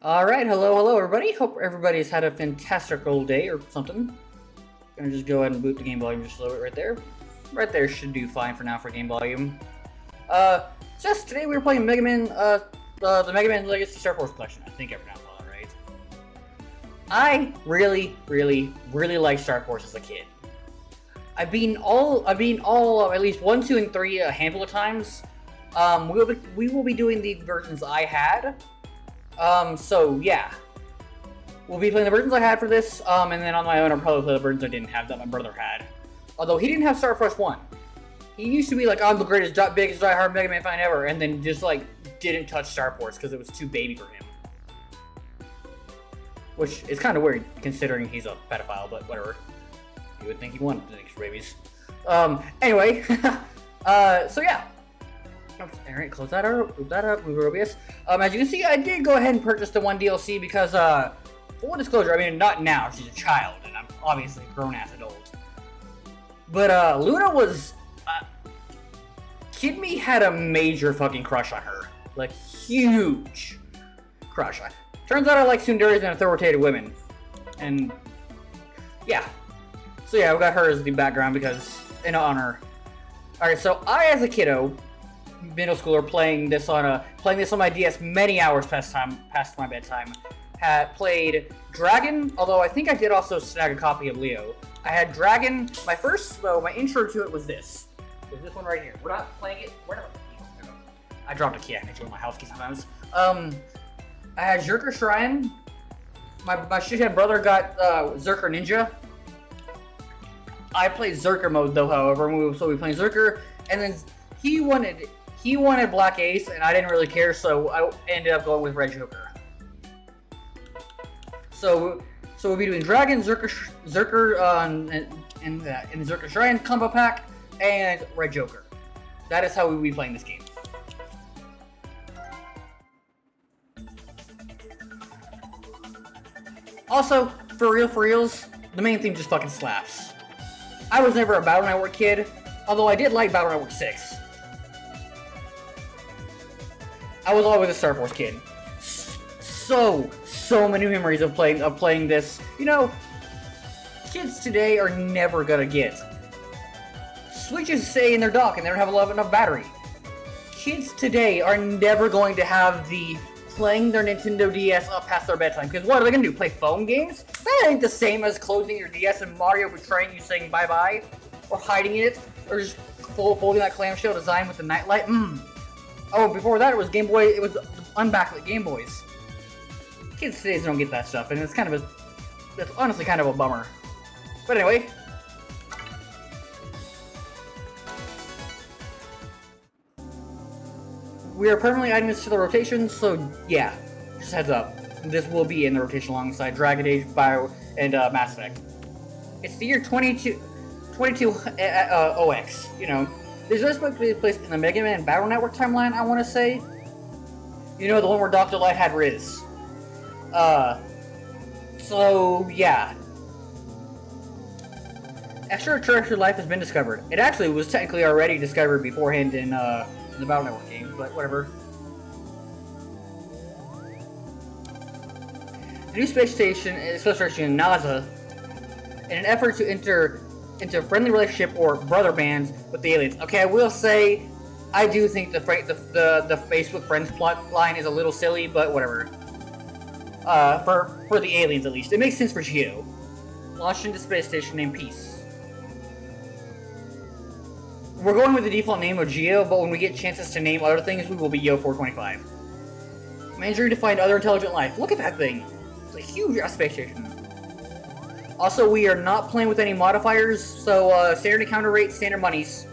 Alright, hello everybody. Hope everybody's had a fantastical day or something. Gonna just go ahead and boot the game volume just a little bit right there. Right there should do fine for now for game volume. Just today we were playing MegaMan, the MegaMan Legacy StarForce collection. I think I pronounced all that right. I really like StarForce as a kid. I've beaten all at least 1, 2, and 3 a handful of times. We will be doing the versions I had. So yeah, we'll be playing the versions I had for this, and then on my own I'll probably play the versions I didn't have that my brother had. Although he didn't have StarForce 1. He used to be like, I'm the biggest diehard Mega Man fan ever, and then just like didn't touch StarForce because it was too baby for him. Which is kind of weird considering he's a pedophile, but whatever. You would think he wanted the extra babies. Anyway, so yeah. Alright, close that up, move OBS. As you can see, I did go ahead and purchase the one DLC because, full disclosure, I mean, not now, she's a child, and I'm obviously a grown-ass adult. But, Luna was, Kid Me had a major fucking crush on her. Like, huge crush on her. Turns out I like tsunderes and authoritative women. And, yeah. So yeah, we got her as the background because, in honor. Alright, so I, as a kiddo, middle schooler, playing this on my DS many hours past my bedtime. Had played Dragon, although I think I did also snag a copy of Leo. I had Dragon. My intro to it was this. Was this one right here. We're not playing it. I dropped a key. I can with my house key sometimes. I had Zerker Shrine. My shithead brother got Zerker Ninja. I played Zerker mode though, however, so we played Zerker, and then he wanted Black Ace, and I didn't really care, so I ended up going with Red Joker. So we'll be doing Dragon, Zerker, in the Zerker Shrine combo pack, and Red Joker. That is how we'll be playing this game. Also, for reals, the main theme just fucking slaps. I was never a Battle Network kid, although I did like Battle Network 6. I was always a StarForce kid. So many memories of playing this. You know, kids today are never gonna get switches stay in their dock and they don't have enough battery. Kids today are never going to have the playing their Nintendo DS up past their bedtime. Because what are they gonna do? Play phone games? That ain't the same as closing your DS and Mario betraying you saying bye bye, or hiding it, or just folding that clamshell design with the nightlight. Oh, before that it was Game Boy. It was unbacklit Game Boys. Kids today don't get that stuff, and it's honestly kind of a bummer. But anyway, we are permanently adding this to the rotation, so yeah, just heads up. This will be in the rotation alongside Dragon Age, Bio, and Mass Effect. It's the year 22 OX, you know. This is supposed to be placed in the Mega Man Battle Network timeline, I want to say. You know, the one where Dr. Light had Riz. So, yeah. Extraterrestrial life has been discovered. It actually was technically already discovered beforehand in the Battle Network games, but whatever. The new space station NASA, in an effort to enter into a friendly relationship or brother bands with the aliens. Okay, I will say, I do think the Facebook friends plot line is a little silly, but whatever. For the aliens at least, it makes sense for Geo. Launched into space station named Peace. We're going with the default name of Geo, but when we get chances to name other things, we will be Yo 425. Managing to find other intelligent life. Look at that thing. It's a huge space station. Also, we are not playing with any modifiers, so standard encounter rate, standard monies.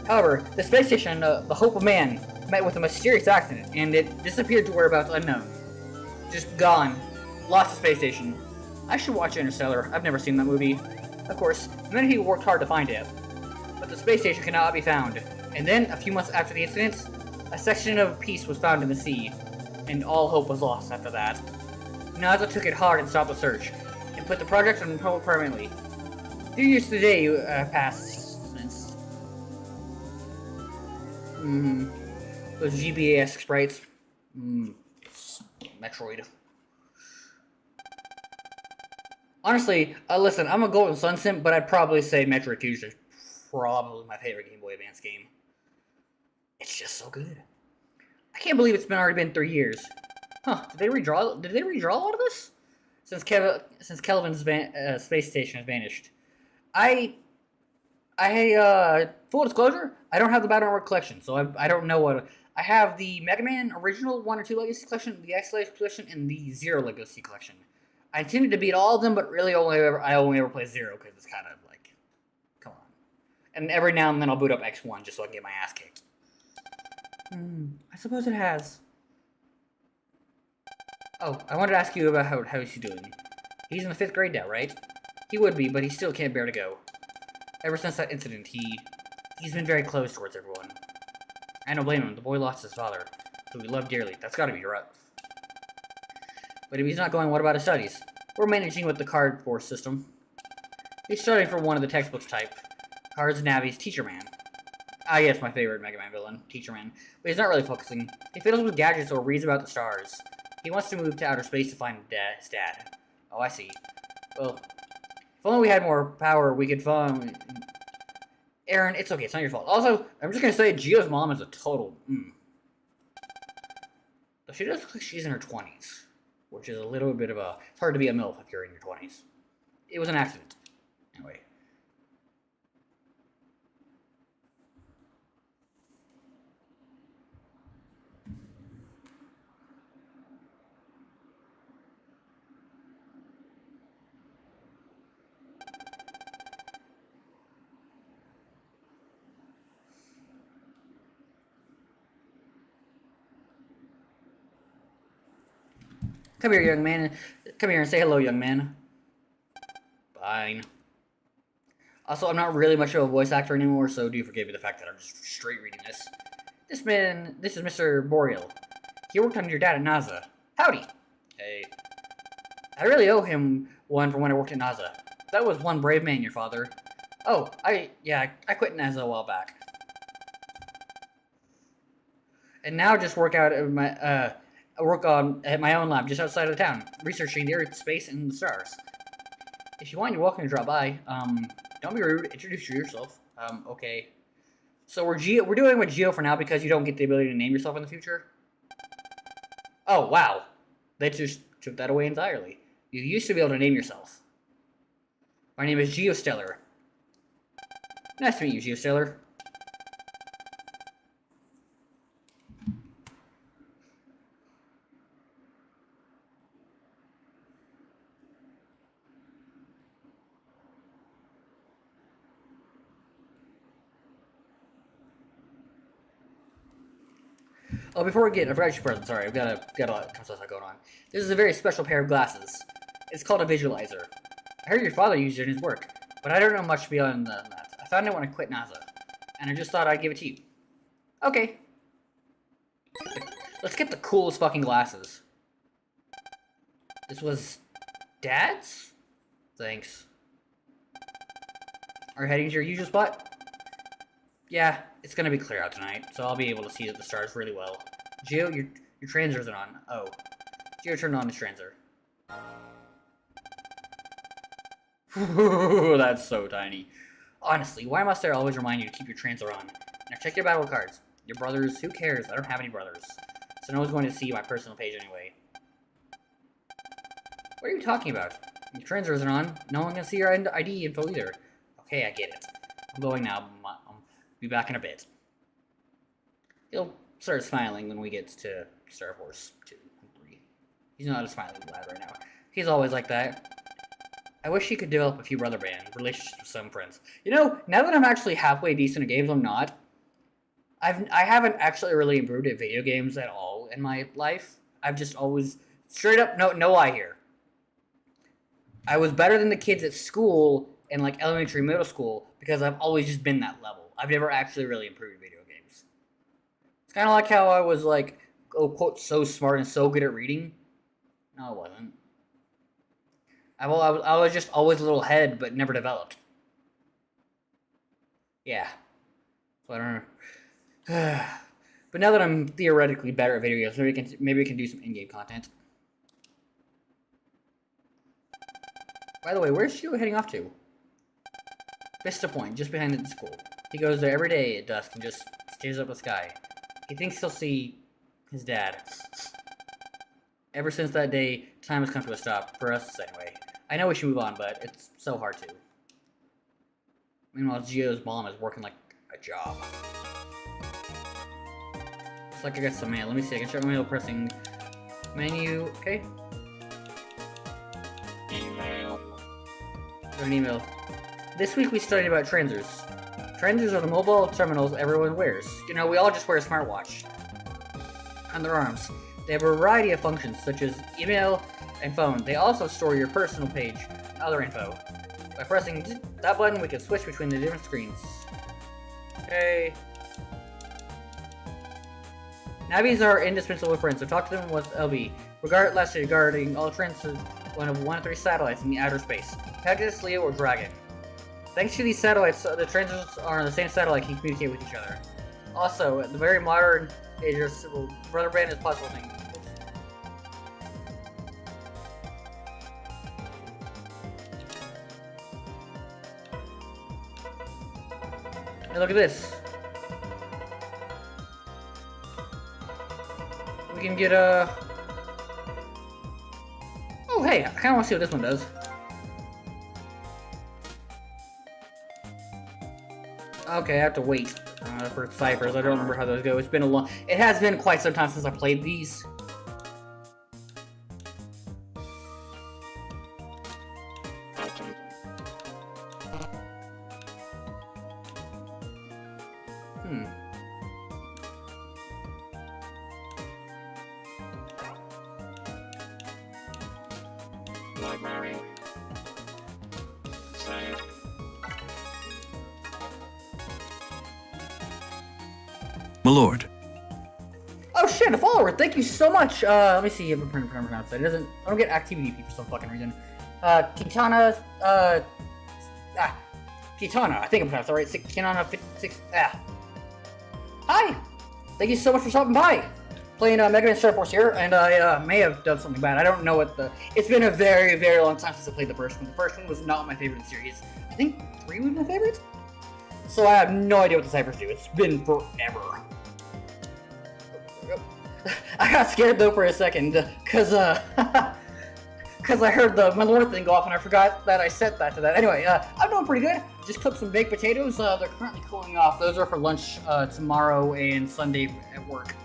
However, the space station, the Hope of Man, met with a mysterious accident, and it disappeared to whereabouts unknown. Just gone. Lost the space station. I should watch Interstellar. I've never seen that movie. Of course, many people worked hard to find it, but the space station cannot be found. And then, a few months after the incident, a section of Peace was found in the sea, and all hope was lost after that. NASA took it hard and stopped the search, and put the project on hold permanently. 2 years today passed since. Those GBA-esque sprites. Metroid. Honestly, listen, I'm a Golden Sun simp, but I'd probably say Metroid Fusion is probably my favorite Game Boy Advance game. It's just so good. I can't believe it's already been 3 years. Huh? Did they redraw a lot of this? Since Kelvin's space station has vanished. Full disclosure, I don't have the Battle Network collection, so I don't know what. I have the MegaMan original 1 or 2 Legacy collection, the X Legacy collection, and the Zero Legacy collection. I intended to beat all of them, but really I only ever play Zero because it's kind of like, come on. And every now and then I'll boot up X1 just so I can get my ass kicked. I suppose it has. Oh, I wanted to ask you about how he's doing. He's in the 5th grade now, right? He would be, but he still can't bear to go. Ever since that incident, he's been very close towards everyone. I don't blame him. The boy lost his father, who he loved dearly. That's gotta be rough. But if he's not going, what about his studies? We're managing with the StarForce system. He's studying for one of the textbooks type. Cards Navi's Teacher Man. Ah yes, my favorite MegaMan villain, Teacher Man. But he's not really focusing. He fiddles with gadgets or reads about the stars. He wants to move to outer space to find his dad. Oh, I see. Well, if only we had more power, we could find... Aaron, it's okay, it's not your fault. Also, I'm just gonna say, Gio's mom is a total... Though she does look like she's in her 20s. Which is a little bit of a... It's hard to be a MILF if you're in your 20s. It was an accident. Anyway. Come here, young man. Come here and say hello, young man. Fine. Also, I'm not really much of a voice actor anymore, so do forgive me the fact that I'm just straight reading this. This is Mr. Boreal. He worked under your dad at NASA. Howdy. Hey. I really owe him one for when I worked at NASA. That was one brave man, your father. Oh, I quit NASA a while back. And now just work out at my, at my own lab just outside of the town, researching the Earth, space, and the stars. If you want, you're welcome to drop by. Don't be rude. Introduce yourself. Okay. So we're doing with Gio for now because you don't get the ability to name yourself in the future. Oh wow, they just took that away entirely. You used to be able to name yourself. My name is GeoStellar. Nice to meet you, GeoStellar. Oh, before we get, I forgot your present. Sorry, I've got a lot of stuff going on. This is a very special pair of glasses. It's called a visualizer. I heard your father used it in his work, but I don't know much beyond that. I found it when I quit NASA, and I just thought I'd give it to you. Okay. Let's get the coolest fucking glasses. This was Dad's? Thanks. Are you heading to your usual spot? Yeah, it's gonna be clear out tonight, so I'll be able to see the stars really well. Gio, your transer isn't on. Oh. Gio turned on his transer. That's so tiny. Honestly, why must I always remind you to keep your transer on? Now check your battle cards. Your brothers, who cares? I don't have any brothers. So no one's going to see my personal page anyway. What are you talking about? Your transer isn't on. No one can see your ID info either. Okay, I get it. I'm going now. I'll be back in a bit. He'll start smiling when we get to StarForce 2 and 3. He's not a smiling lad right now. He's always like that. I wish he could develop a few brother band relationships with some friends. You know, now that I'm actually halfway decent at games, I'm not. I haven't actually really improved at video games at all in my life. I've just always straight up no lie here. I was better than the kids at school in like elementary, middle school because I've always just been that level. I've never actually really improved video games. It's kind of like how I was like, oh, quote, so smart and so good at reading. No, I wasn't. I was just always a little head, but never developed. Yeah. So I don't know. But now that I'm theoretically better at video games, maybe we can do some in-game content. By the way, where's Shio heading off to? Vista Point, just behind the school. He goes there every day at dusk and just stares up at the sky. He thinks he'll see his dad. Ever since that day, time has come to a stop, for us anyway. I know we should move on, but it's so hard to. Meanwhile, Gio's mom is working like a job. Looks like I got some mail. Let me see, I can check my mail pressing menu, okay? Email. Got an email. This week we studied about transers. Transers are the mobile terminals everyone wears. You know, we all just wear a smartwatch on their arms. They have a variety of functions, such as email and phone. They also store your personal page and other info. By pressing that button, we can switch between the different screens. Okay. Navis are indispensable friends, so talk to them with LB. Regarding all transfers, one of 1 of 3 satellites in the outer space. Pegasus, Leo, or Dragon. Thanks to these satellites, the transfers are on the same satellite can communicate with each other. Also, at the very modern age of civil, brother band is possible thing. Hey, look at this. We can get a... Oh, hey, I kind of want to see what this one does. Okay, I have to wait for ciphers. I don't remember how those go. It's been a long... It has been quite some time since I played these. Library. Save. My lord. Oh shit, a follower! Thank you so much! Let me see if I can pronounce that. It doesn't... I don't get activity fee for some fucking reason. Kitana, Kitana, I think I'm pronounced that right. Kitana 56, Hi! Thank you so much for stopping by! Playing MegaMan StarForce here, and I may have done something bad. I don't know what the... It's been a very, very long time since I played the first one. The first one was not my favorite in the series. I think 3 was my favorite? So I have no idea what the ciphers do. It's been forever. I got scared though for a second, cause I heard the my lord thing go off and I forgot that I set that to that. Anyway, I'm doing pretty good. Just cooked some baked potatoes. They're currently cooling off. Those are for lunch tomorrow and Sunday at work.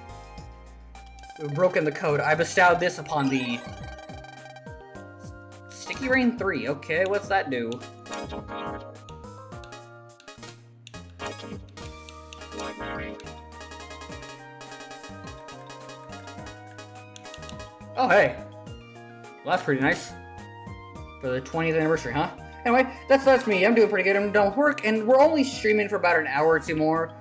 We've broken the code. I bestowed this upon the Sticky Rain 3. Okay, what's that do? Battle card. Item. Library. Oh, hey. Well, that's pretty nice. For the 20th anniversary, huh? Anyway, that's me. I'm doing pretty good. I'm done with work, and we're only streaming for about an hour or two more.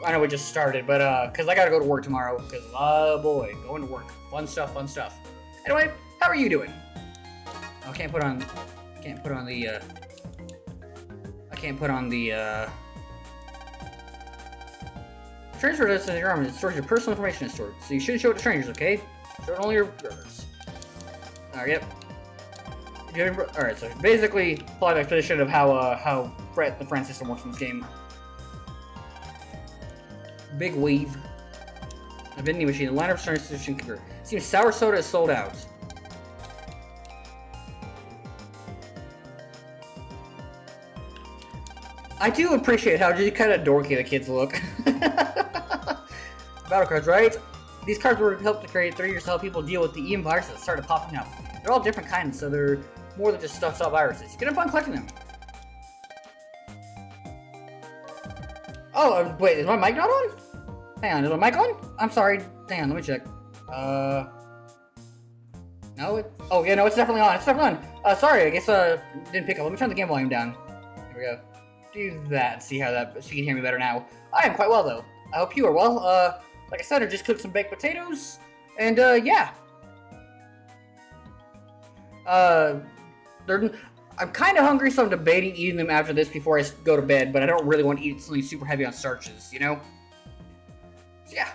I know we just started, but, because I gotta go to work tomorrow, because, oh boy, going to work. Fun stuff, fun stuff. Anyway, how are you doing? Oh, I can't put on the, transfer this in your arm. It stores your personal information is stored, so you shouldn't show it to strangers, okay? Show it only your brothers. Alright, yep. Alright, so basically, plot explanation of how the friend system works in this game. Big wave. A vending machine. The line of service station computer. Seems sour soda is sold out. I do appreciate how just kind of dorky the kids look. Battle cards, right? These cards were helped to create 3 years to help people deal with the EM viruses that started popping up. They're all different kinds, so they're more than just stuffed up viruses. You can have fun collecting them. Oh, wait, is my mic not on? Hang on, is my mic on? I'm sorry. Hang on, let me check. No, oh, yeah, no, it's definitely on. It's definitely on. Sorry, I guess, didn't pick up. Let me turn the game volume down. There we go. Do that, see how that, so you can hear me better now. I am quite well, though. I hope you are well. Like I said, I just cooked some baked potatoes, and, yeah. I'm kind of hungry, so I'm debating eating them after this before I go to bed, but I don't really want to eat something super heavy on starches, you know? So, yeah.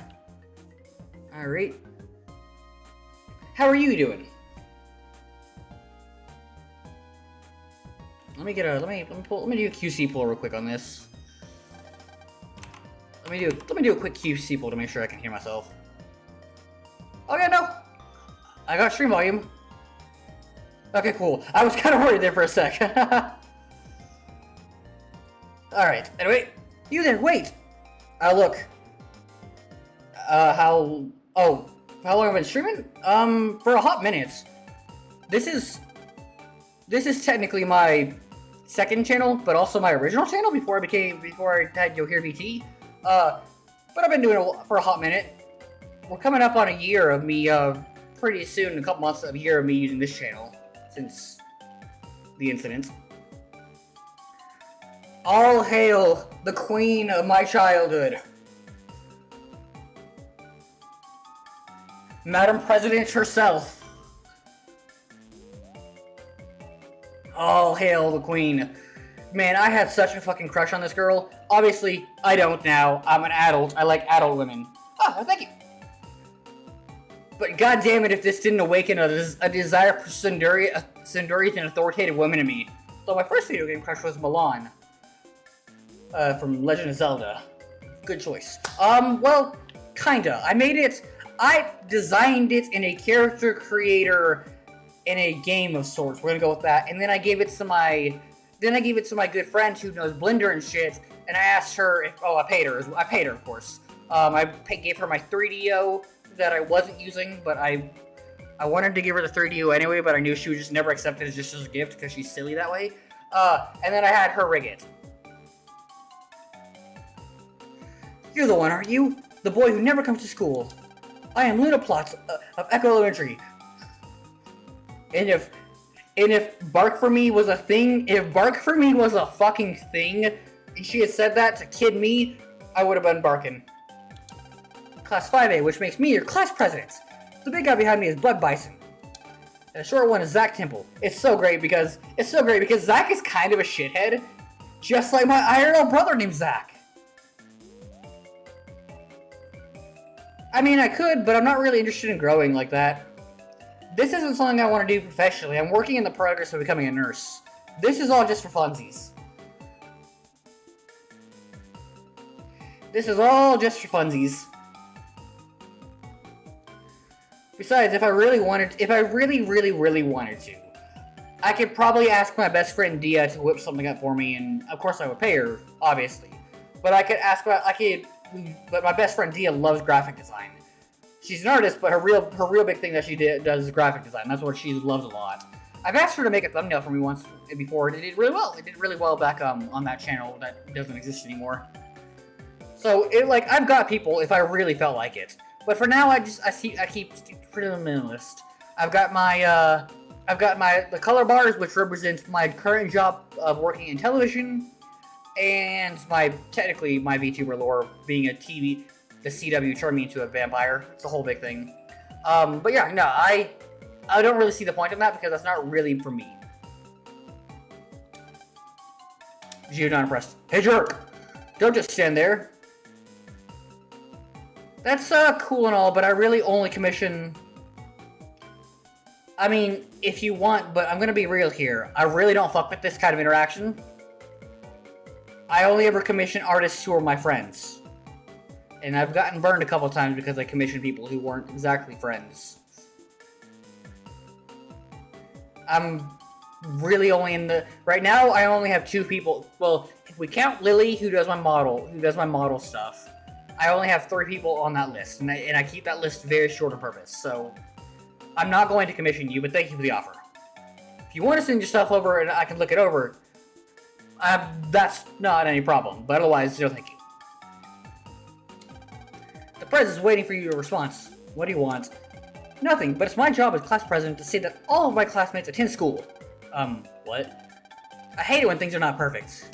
Alright. How are you doing? Let me get a let me do a QC pull real quick on this. Let me do a quick QC pull to make sure I can hear myself. Okay, no, I got stream volume. Okay, cool. I was kind of worried there for a sec. All right. Anyway, you there? Wait. Look. How long have I been streaming? For a hot minute. This is technically my second channel, but also my original channel before I had Yo Here VT. But I've been doing it for a hot minute. We're coming up on a year of me, pretty soon, a couple months of a year of me using this channel since the incident. All hail the queen of my childhood. Madam President herself. All hail the queen. Man, I had such a fucking crush on this girl. Obviously, I don't now. I'm an adult. I like adult women. Oh, well, thank you. But goddamn it, if this didn't awaken a desire for Sundari's and authoritative women in me. So my first video game crush was Milan. From Legend of Zelda. Good choice. Well, kinda. I designed it in a character creator in a game of sorts. We're gonna go with that. And then I gave it to my good friend who knows Blender and shit, and I asked her if, I paid her, of course. Gave her my 3DO that I wasn't using, but I wanted to give her the 3DO anyway, but I knew she would just never accept it just as a gift because she's silly that way. And then I had her rig it. You're the one, aren't you? The boy who never comes to school. I am Luna Plot of Echo Elementary. And if Bark for Me was a thing, if Bark for Me was a fucking thing, and she had said that to kid me, I would have been barking. Class 5A, which makes me your class president. The big guy behind me is Blood Bison. And the short one is Zach Temple. It's so great because Zach is kind of a shithead, just like my IRL brother named Zach. I mean, I could, but I'm not really interested in growing like that. This isn't something I want to do professionally. I'm working in the progress of becoming a nurse. This is all just for funsies. This is all just for funsies. Besides, if I really, really wanted to, I could probably ask my best friend Dia to whip something up for me, and of course I would pay her, obviously. But but my best friend Dia loves graphic design. She's an artist, but her real big thing that she does is graphic design. That's what she loves a lot. I've asked her to make a thumbnail for me once before, and it did really well. It did really well back on that channel that doesn't exist anymore. So I've got people if I really felt like it. But for now, I keep pretty minimalist. I've got the color bars, which represents my current job of working in television, and technically my VTuber lore being the CW turned me into a vampire. It's a whole big thing. But yeah, no, I don't really see the point in that because that's not really for me. Geo not impressed. Hey jerk! Don't just stand there. That's cool and all, but I really only commission... I mean, if you want, but I'm gonna be real here. I really don't fuck with this kind of interaction. I only ever commission artists who are my friends. And I've gotten burned a couple times because I commissioned people who weren't exactly friends. I'm really only right now I only have 2 people. Well, if we count Lily, who does my model stuff, I only have 3 people on that list, and I keep that list very short on purpose, so I'm not going to commission you, but thank you for the offer. If you want to send your stuff over and I can look it over, that's not any problem, but otherwise, no thank you. The prez is waiting for your response. What do you want? Nothing, but it's my job as class president to say that all of my classmates attend school. What? I hate it when things are not perfect.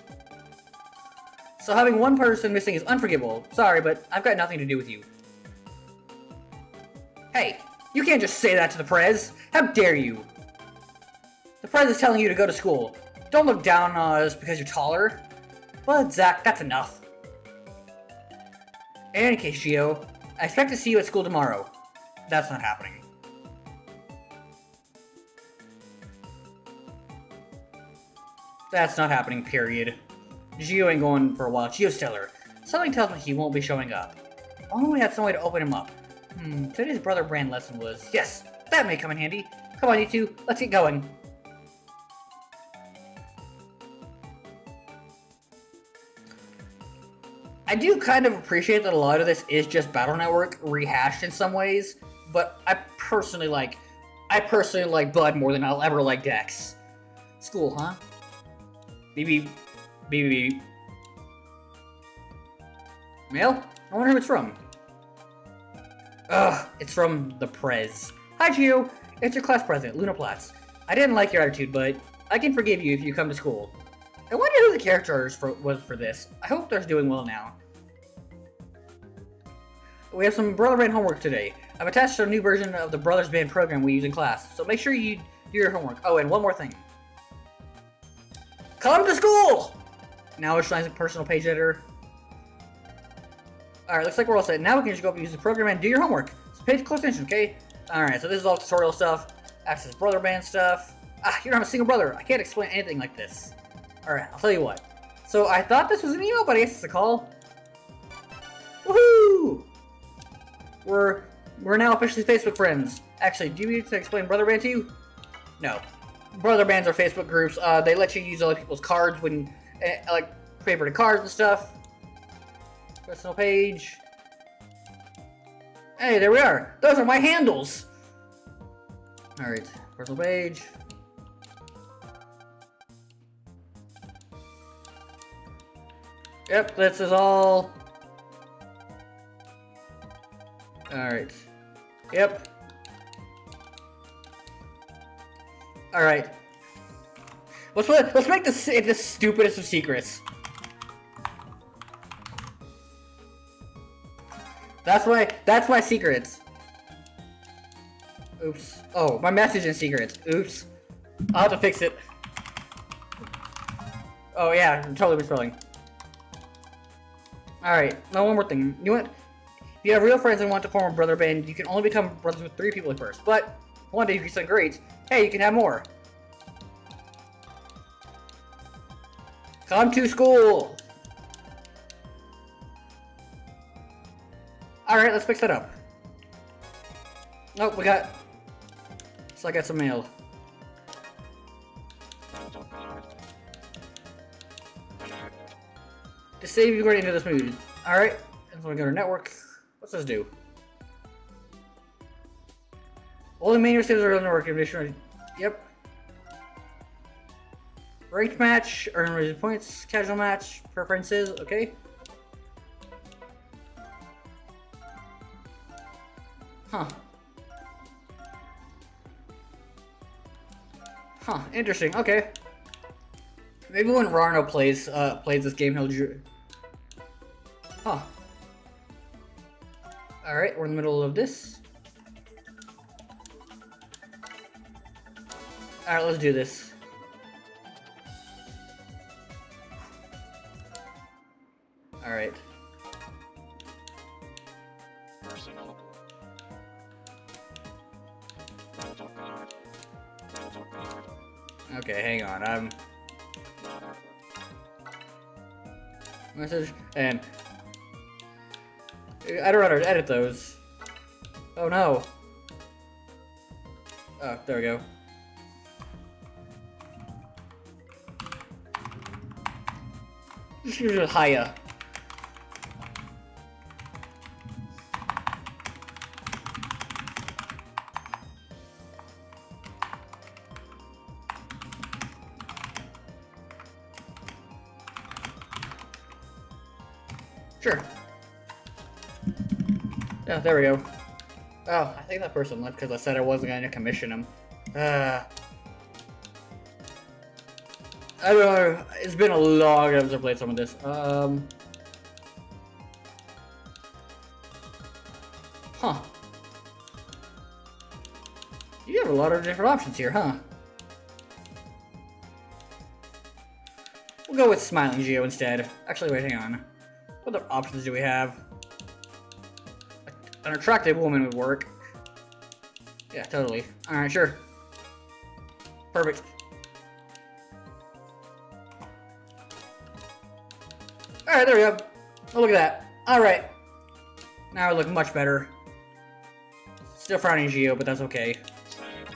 So having one person missing is unforgivable. Sorry, but I've got nothing to do with you. Hey, you can't just say that to the prez. How dare you? The prez is telling you to go to school. Don't look down on us because you're taller. But Zach, that's enough. In any case, Gio, I expect to see you at school tomorrow. That's not happening. That's not happening, period. Gio ain't going for a while. Gio's stellar. Something tells me he won't be showing up. Only we had some way to open him up. Today's brother brand lesson was... Yes, that may come in handy. Come on, you two. Let's get going. I do kind of appreciate that a lot of this is just Battle Network rehashed in some ways, but I personally like Bud more than I'll ever like Dex. School, huh? BB. Mail? I wonder who it's from. Ugh, it's from the Prez. Hi, Gio. It's your class president, Luna Platz. I didn't like your attitude, but I can forgive you if you come to school. I wonder who the character was for this. I hope they're doing well now. We have some Brother Band homework today. I've attached a new version of the Brothers Band program we use in class, so make sure you do your homework. Oh, and one more thing. Come to school! Now it's showing personal page editor. Alright, looks like we're all set. Now we can just go up and use the program and do your homework. So pay close attention, okay? Alright, so this is all tutorial stuff. Access Brother Band stuff. You don't have a single brother. I can't explain anything like this. Alright, I'll tell you what. So I thought this was an email, but I guess it's a call. Woohoo! We're now officially Facebook friends. Actually, do you need to explain Brother Band to you? No. Brother Bands are Facebook groups. They let you use other people's cards when, like, favorite cards and stuff. Personal page. Hey, there we are. Those are my handles. Alright, personal page. Yep, this is all. Alright. Yep. Alright. Let's make this the stupidest of secrets. That's my secrets. Oops. Oh, my messaging secrets. Oops. I'll have to fix it. Oh yeah, I'm totally misspelling. Alright, now one more thing. You want? If you have real friends and want to form a brother band, you can only become brothers with 3 people at first. But one day if you get great, hey, you can have more. Come to school. Alright, let's fix that up. Oh, we got... So I got some mail. Photo card. Alert. To save you going into this mood. Alright, so we go to network. What's this do? All the main saves are on the network condition. Yep. Ranked match, earn raising points, casual match, preferences, okay. Huh. Huh, interesting, okay. Maybe when Rarno plays this game, he'll... Huh. Alright, we're in the middle of this. Alright, let's do this. Alright. Personal. Photo card. Photo card. Okay, hang on, Brother. message, and... I don't know how to edit those. Oh no. Oh, there we go. Just use it higher. Sure. Yeah, there we go. Oh, I think that person left because I said I wasn't going to commission him. I don't know. It's been a long time since I played some of this. Huh. You have a lot of different options here, huh? We'll go with Smiling Geo instead. Actually, wait, hang on. What other options do we have? An attractive woman would work. Yeah, totally. Alright, sure. Perfect. Alright, there we go. Oh, look at that. Alright. Now I look much better. Still frowning Geo, but that's okay. Save.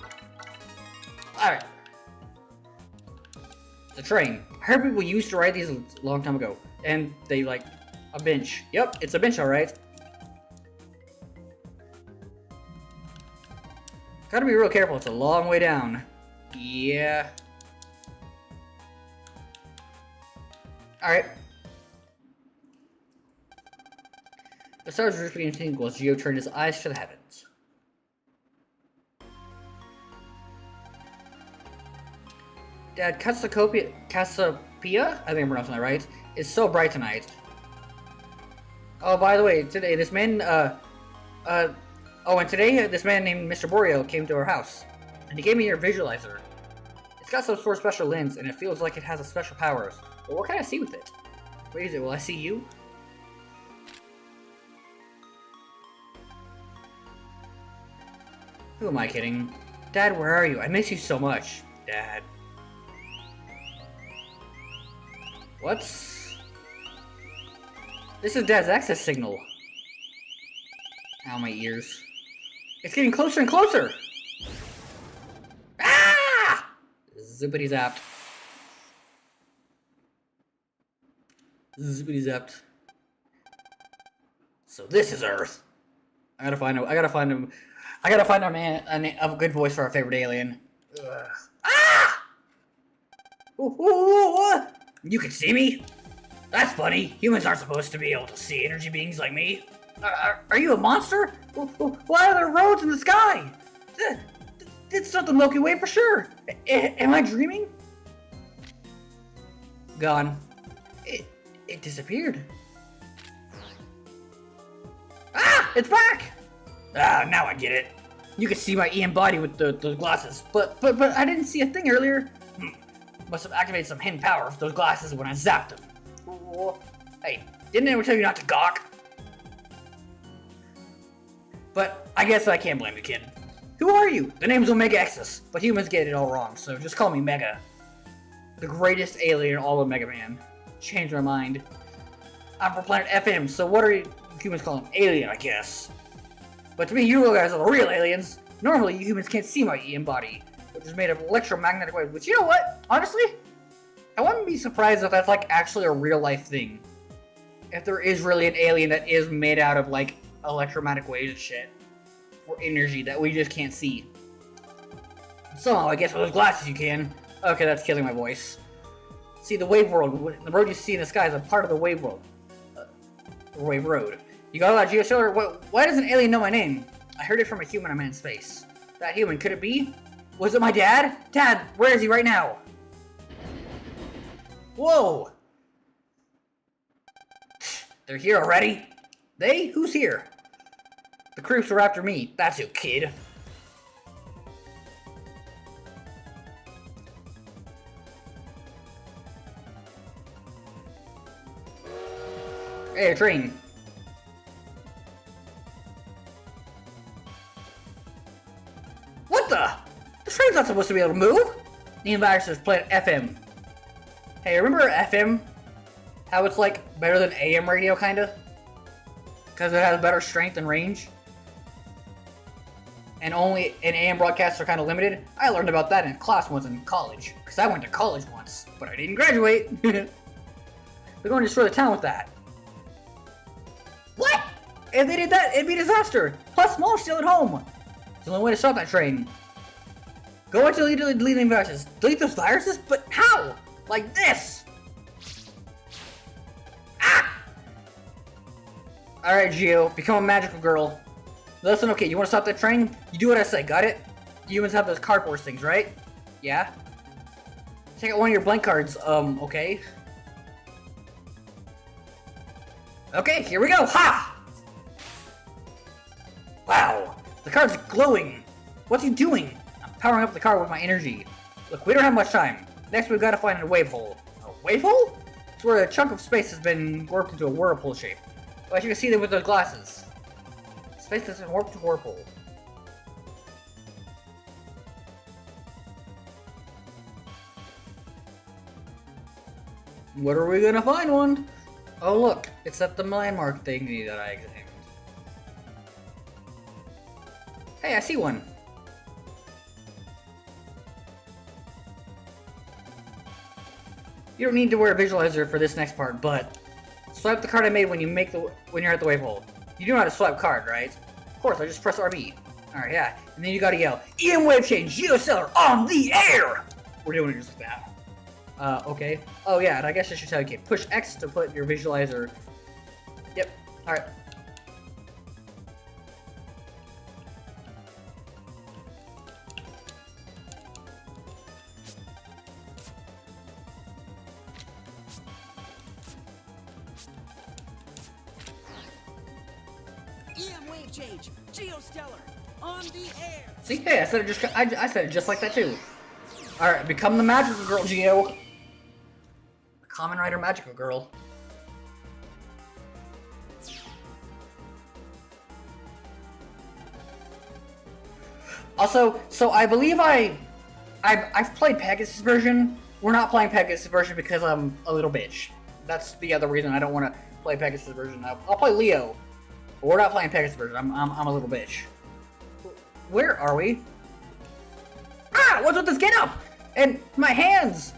Alright. The train. I heard people used to ride these a long time ago. And they like a bench. Yep, it's a bench, alright. Gotta be real careful, it's a long way down. Yeah. Alright. The stars were beginning to twinkle as Geo turned his eyes to the heavens. Dad, Cassiopeia, I think I'm pronouncing that right, is so bright tonight. Oh, by the way, today this man, and today this man named Mr. Boreal came to our house, and he gave me your visualizer. It's got some sort of special lens, and it feels like it has a special powers. But what can I see with it? What is it? Will I see you? Who am I kidding? Dad, where are you? I miss you so much. Dad. What's... This is Dad's access signal. Ow, my ears. It's getting closer and closer! Ah! Zippity zapped. Zippity zapped. So this is Earth. I gotta find a man, a good voice for our favorite alien. Ugh. Ah! Ooh, ooh, ooh, ooh. You can see me? That's funny. Humans aren't supposed to be able to see energy beings like me. Are you a monster? Why are there roads in the sky? It's not the Milky Way for sure. Am I dreaming? Gone. It disappeared. Ah! It's back! Ah, now I get it. You can see my EM body with those glasses, but I didn't see a thing earlier. Must have activated some hidden power with those glasses when I zapped them. Hey, didn't anyone tell you not to gawk? But I guess I can't blame the kid. Who are you? The name's Omega Exodus, but humans get it all wrong, so just call me Mega. The greatest alien in all of MegaMan. Changed my mind. I'm from planet FM, so what are you humans calling alien, I guess? But to me, you guys are the real aliens. Normally, you humans can't see my EM body, which is made of electromagnetic waves. Which, you know what? Honestly, I wouldn't be surprised if that's like actually a real life thing. If there is really an alien that is made out of like electromagnetic waves and shit, or energy that we just can't see. Somehow, I guess with those glasses you can. Okay, that's killing my voice. See, the wave world, the road you see in the sky is a part of the wave world. Wave road. You got a lot of geostellar. Why does an alien know my name? I heard it from a human I'm in space. That human, could it be? Was it my dad? Dad, where is he right now? Whoa! They're here already? They? Who's here? The creeps were after me. That's you, kid. Hey, a train. What the? The train's not supposed to be able to move. The virus is planet FM. Hey, remember FM? How it's like better than AM radio, kinda? Because it has better strength and range? And only an AM broadcasts are kind of limited? I learned about that in class once in college. Because I went to college once, but I didn't graduate. They're going to destroy the town with that. What? If they did that, it'd be a disaster. Plus, Mom's still at home. It's the only way to stop that train. Go into deleting viruses. Delete those viruses? But how? Like this. Ah! Alright, Geo. Become a magical girl. Listen, okay, you want to stop that train? You do what I say, got it? Humans have those card force things, right? Yeah? Take out one of your blank cards, okay. Okay, here we go! Ha! Wow, the card's glowing. What's he doing? I'm powering up the card with my energy. Look, we don't have much time. Next, we've got to find a wave hole. A wave hole? It's where a chunk of space has been warped into a whirlpool shape. But you can see them with those glasses. Space has been warped to whirlpool. What are we gonna find one? Oh look, it's at the landmark thingy that I examined. Hey, I see one. You don't need to wear a visualizer for this next part, but swipe the card I made when you're at the wave hole. You do know how to swipe card, right? Of course, I just press RB. Alright, yeah. And then you gotta yell, EM Wave Change Geostellar on the air! We're doing it just like that. Okay. Oh yeah, and I guess I should tell you, okay, push X to put your visualizer. Yep. Alright. EM Wave Change Geostellar on the air! See, hey, I said it just like that too. Alright, become the magical girl, Geo. The Common Rider magical girl. Also, so I believe I've played Pegasus version. We're not playing Pegasus version because I'm a little bitch. That's the other reason I don't want to play Pegasus version. I'll play Leo, but we're not playing Pegasus version. I'm a little bitch. Where are we? Ah! What's with this get up? And my hands!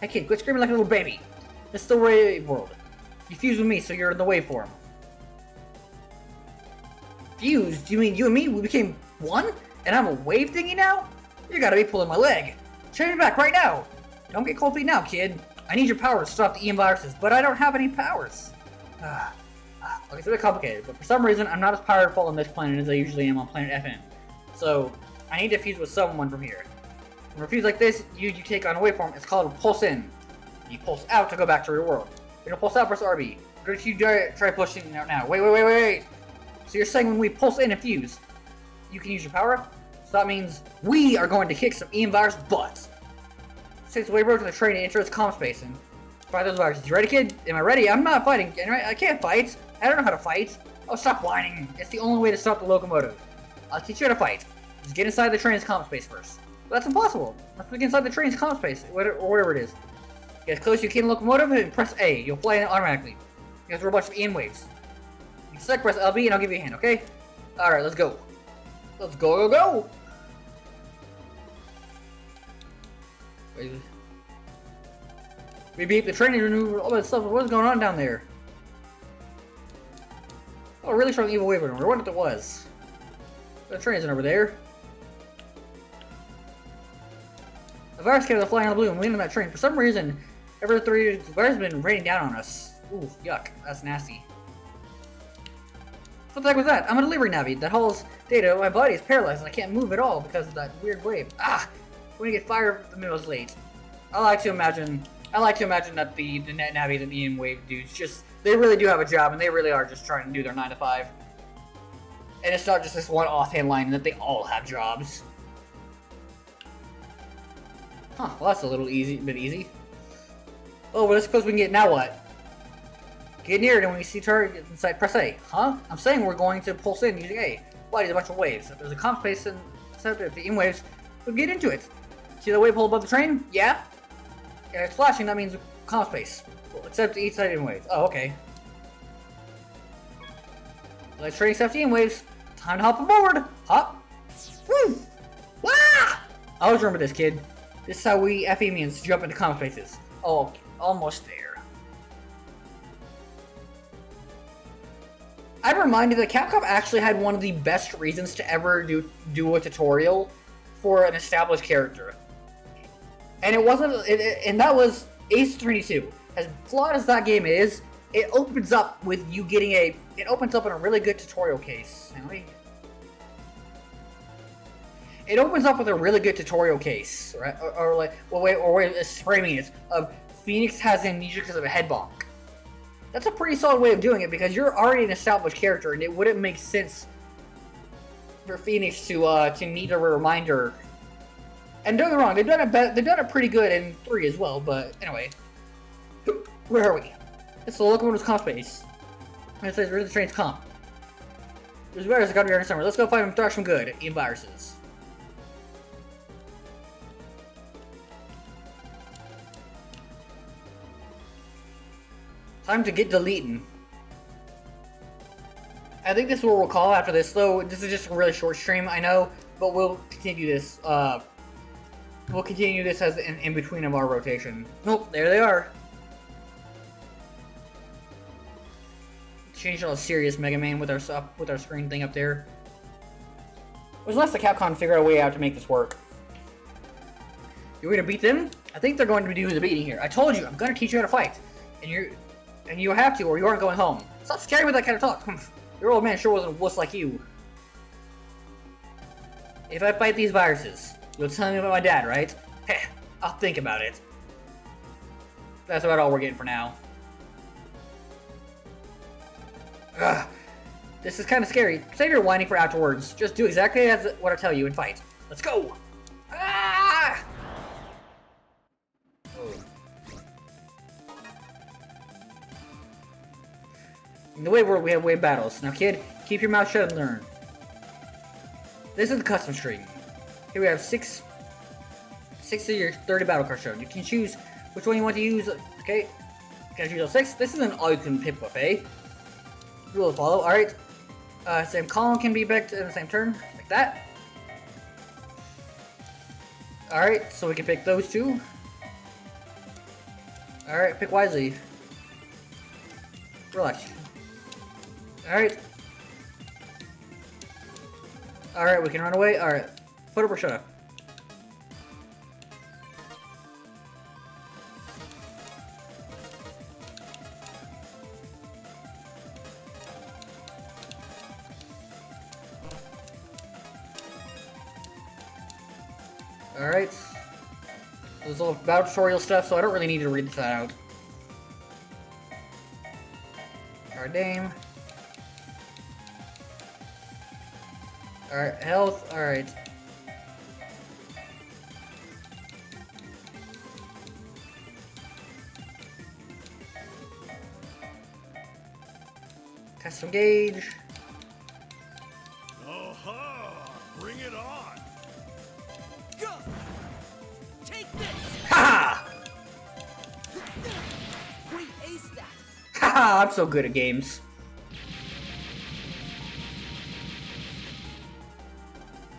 Hey kid, quit screaming like a little baby. This is the wave world. You fuse with me, so you're in the waveform. Fused? You mean you and me? We became one? And I'm a wave thingy now? You gotta be pulling my leg. Change me back right now. Don't get cold feet now, kid. I need your power to stop the EM viruses, but I don't have any powers. Okay, it's a bit complicated, but for some reason, I'm not as powerful on this planet as I usually am on planet FN. So, I need to fuse with someone from here. When a fuse like this, you take on a waveform, it's called a pulse in. You pulse out to go back to your world. When you pulse out, press RB. If you try pushing out now. Wait. So you're saying when we pulse in and fuse, you can use your power? So that means we are going to kick some EM virus butts. Takes the wave road to the train and enter its comm space and fight those viruses. You ready, kid? Am I ready? I'm not fighting. I can't fight. I don't know how to fight. Oh, stop whining. It's the only way to stop the locomotive. I'll teach you how to fight. Just get inside the train's comm space first. But that's impossible. Let's get inside the train's comm space, or whatever it is. Get as close as you can to the locomotive and press A. You'll fly in it automatically. Because we're a bunch of EM waves. You select press LB and I'll give you a hand, okay? Alright, let's go. Let's go. We beat the training maneuver, all that stuff. What's going on down there? Oh, really strong evil wave maneuver. I wonder what it was. The train isn't over there. The virus came flying on the balloon and landed on that train. For some reason, every 3 years, the virus has been raining down on us. Ooh, yuck. That's nasty. What the heck was that? I'm a delivery navi that hauls data. My body is paralyzed and I can't move at all because of that weird wave. Ah! When you get fired, the middle's late. I like to imagine that the net navies and EM wave dudes they really do have a job and they really are just trying to do their 9 to 5. And it's not just this one offhand line that they all have jobs. Huh, well that's a little bit easy. Oh, but it's close we can get, now what? Get near it and when you see target inside, press A. Huh? I'm saying we're going to pulse in using A. Why? There's a bunch of waves. If there's a comm space and except if the EM waves, we'll get into it. See the wave hole above the train? Yeah? Yeah, it's flashing, that means comm space. Well, except each side EM waves. Oh, okay. Let's train except EM waves. Time to hop aboard! Hop! Woo! Wah! I always remember this, kid. This is how we FEmians jump into comm spaces. Oh, almost there. I'm reminded that Capcom actually had one of the best reasons to ever do a tutorial for an established character. And it wasn't, and that was Ace Attorney 2. As flawed as that game is, it opens up with you getting it opens up in a really good tutorial case. It opens up with a really good tutorial case, right? Or framing it of Phoenix has amnesia because of a head bonk. That's a pretty solid way of doing it because you're already an established character, and it wouldn't make sense for Phoenix to need a reminder. And don't get me wrong, they've done it pretty good in 3 as well. But anyway, where are we? It's the locomotive's comm space. And it says where's the train's comm. There's viruses that gotta be around somewhere. Let's go find them, thrash them good. EM viruses. Time to get deleting. I think this is what we'll call after this, though. This is just a really short stream, I know, but we'll continue this. We'll continue this as an in-between of our rotation. Nope, there they are. Changed all serious MegaMan with our screen thing up there. It was less the Capcom figure out a way out to make this work. You're gonna beat them? I think they're going to do the beating here. I told you, I'm gonna teach you how to fight, and you have to, or you aren't going home. Stop scaring me with that kind of talk. Your old man sure wasn't a wuss like you. If I fight these viruses, you'll tell me about my dad, right? Heh, I'll think about it. That's about all we're getting for now. Ugh. This is kind of scary. Save your whining for afterwards. Just do exactly as what I tell you and fight. Let's go! Ah! Oh. In the wave world, we have wave battles. Now, kid, keep your mouth shut and learn. This is the custom string. Here we have six of your 30 battle cards shown. You can choose which one you want to use. Okay, can I choose all 6? This is an all-you-can-pick buffet. Rules follow. All right. Same column can be picked in the same turn, like that. All right, so we can pick those 2. All right, pick wisely. Relax. Alright. Alright, we can run away. Alright. Put up or shut up. Alright. There's all battle tutorial stuff, so I don't really need to read that out. Alright, Dame. Alright, health, alright. Custom gauge. Oh-ha! Bring it on! Go! Take this! Ha! We aced that! Haha, I'm so good at games.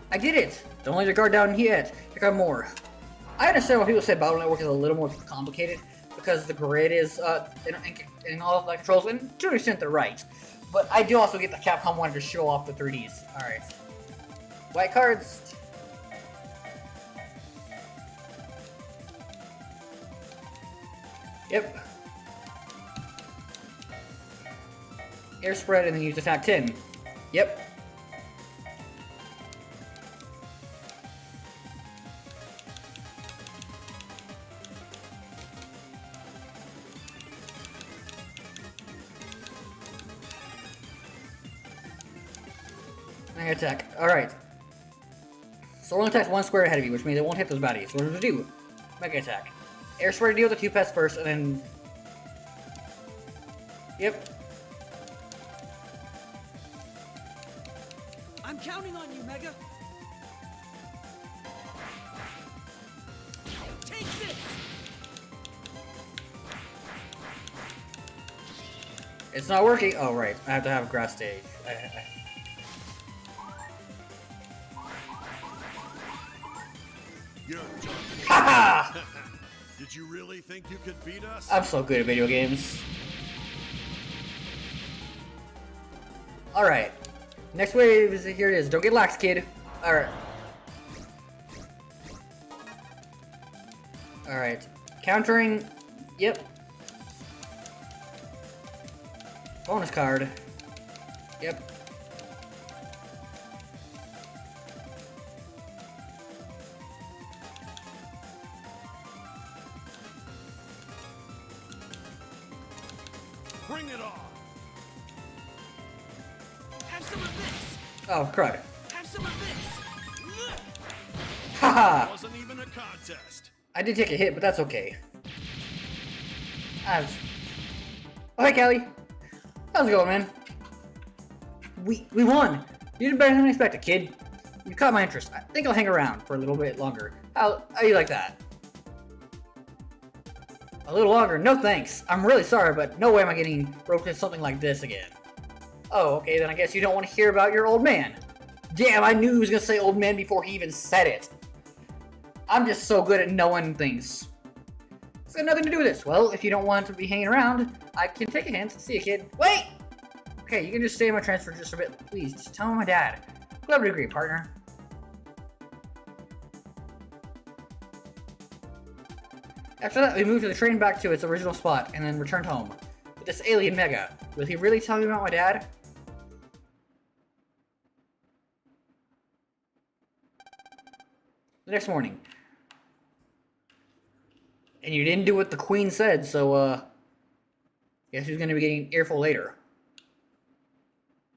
I did it! Don't let your guard down yet. Here come more. I understand why people say Battle Network is a little more complicated because the grid is in all of the controls, and to an extent they're right. But I do also get that Capcom wanted to show off the 3Ds. Alright. White cards. Yep. Air spread and then use attack 10. Yep. Mega attack. Alright. So it only attacks 1 square ahead of you, which means it won't hit those baddies. So what does it do? Mega attack. Air spread to deal with the 2 pests first, and then... Yep. I'm counting on you, Mega! Take this! It's not working. Oh, right. I have to have a grass stage. You're done. Haha! Did you really think you could beat us? I'm so good at video games. Alright. Next wave is here it is. Don't get lax, kid. Alright. Alright. Countering. Yep. Bonus card. Yep. Bring it on! Have some of this! Oh, crud. Have some of this! Haha! Wasn't even a contest. I did take a hit, but that's okay. Oh, hey, Kelly. How's it going, man? We won! You did better than I expected, kid. You caught my interest. I think I'll hang around for a little bit longer. How you like that? A little longer? No thanks. I'm really sorry, but no way am I getting roped into something like this again. Oh, okay, then I guess you don't want to hear about your old man. Damn, I knew he was gonna say old man before he even said it. I'm just so good at knowing things. It's got nothing to do with this. Well, if you don't want to be hanging around, I can take a hint. See you, kid. Wait! Okay, you can just stay in my transfer just a bit. Please, just tell my dad. Glad to agree, partner. After that, we moved the train back to its original spot, and then returned home. With this alien Mega. Will he really tell me about my dad? The next morning. And you didn't do what the queen said, so, guess who's gonna be getting an earful later?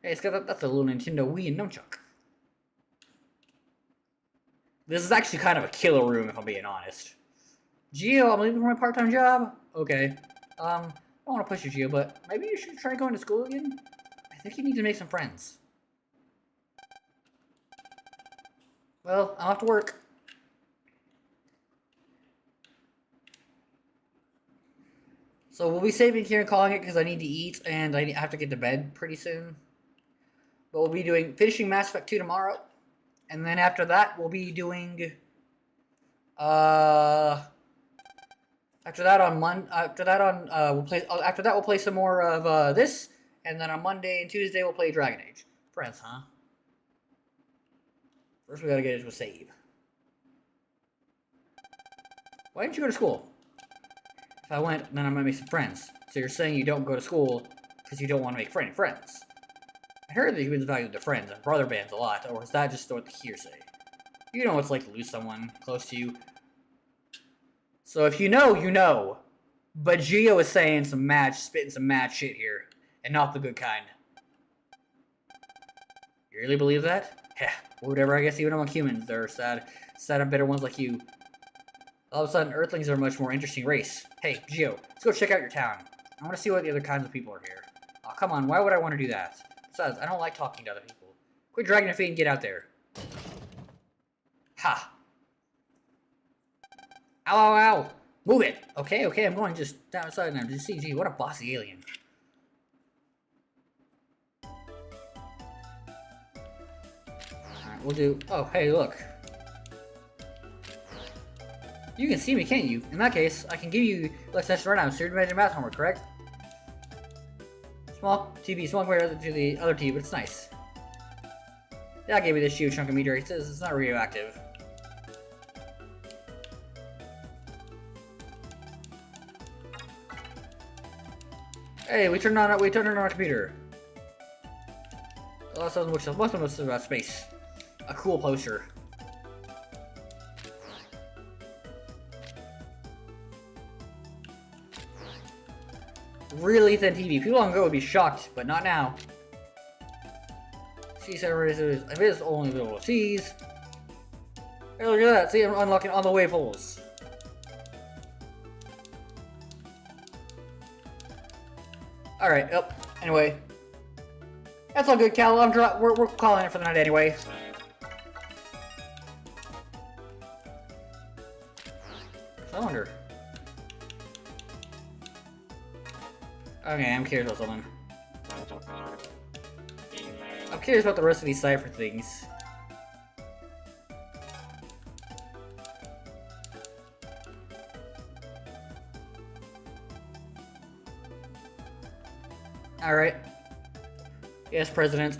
Hey, it's got that's a little Nintendo Wii and nunchuck. This is actually kind of a killer room, if I'm being honest. Gio, I'm leaving for my part-time job. Okay. I don't want to push you, Gio, but maybe you should try going to school again? I think you need to make some friends. Well, I'll have to work. So we'll be saving here and calling it because I need to eat and I have to get to bed pretty soon. But we'll be finishing Mass Effect 2 tomorrow. And then after that, we'll be doing... After that, we'll play some more of this, and then on Monday and Tuesday we'll play Dragon Age. Friends, huh? First, we gotta get into a save. Why didn't you go to school? If I went, then I might make some friends. So you're saying you don't go to school because you don't want to make friends? I heard that humans value their friends and brother bands a lot, or is that just what the hearsay? You know what it's like to lose someone close to you. So if you know, you know. But Gio is saying spitting some mad shit here. And not the good kind. You really believe that? Yeah, whatever, I guess even among humans, there are sad and bitter ones like you. All of a sudden, Earthlings are a much more interesting race. Hey, Gio, let's go check out your town. I want to see what the other kinds of people are here. Oh, come on, why would I want to do that? Besides, I don't like talking to other people. Quit dragging your feet and get out there. Ha! Ow, ow, ow! Move it! Okay, I'm going just down outside now. Did you see? Gee, what a bossy alien. Alright, we'll do... Oh, hey, look. You can see me, can't you? In that case, I can give you less session right now, so you're doing math homework, correct? Small TV, small compared to the other TV, but it's nice. Yeah, I gave you this huge chunk of meteor. It says it's not radioactive. Hey, we turned on our computer. Most of them was about space. A cool poster. Really thin TV. People long ago would be shocked, but not now. See, if it is only little C's. Hey, look at that. See, I'm unlocking all the wavefuls. Alright, anyway. That's all good, Cal. We're calling it for the night anyway. I wonder. Okay, I'm curious about something. I'm curious about the rest of these cipher things. Alright. Yes, President.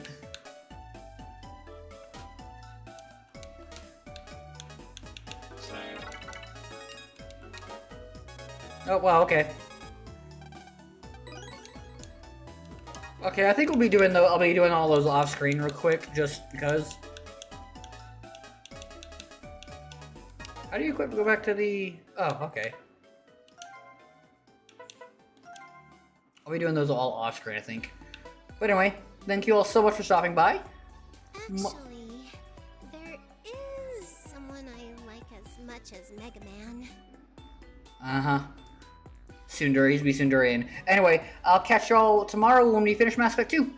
Oh, wow, okay. Okay, I think I'll be doing all those off screen real quick, just because. How do you go back to the... Oh, okay. I'll be doing those all off screen, I think. But anyway, thank you all so much for stopping by. Actually, there is someone I like as much as MegaMan. Uh-huh. Sundari's be Sundarian. Anyway, I'll catch y'all tomorrow when we finish Mass Effect 2.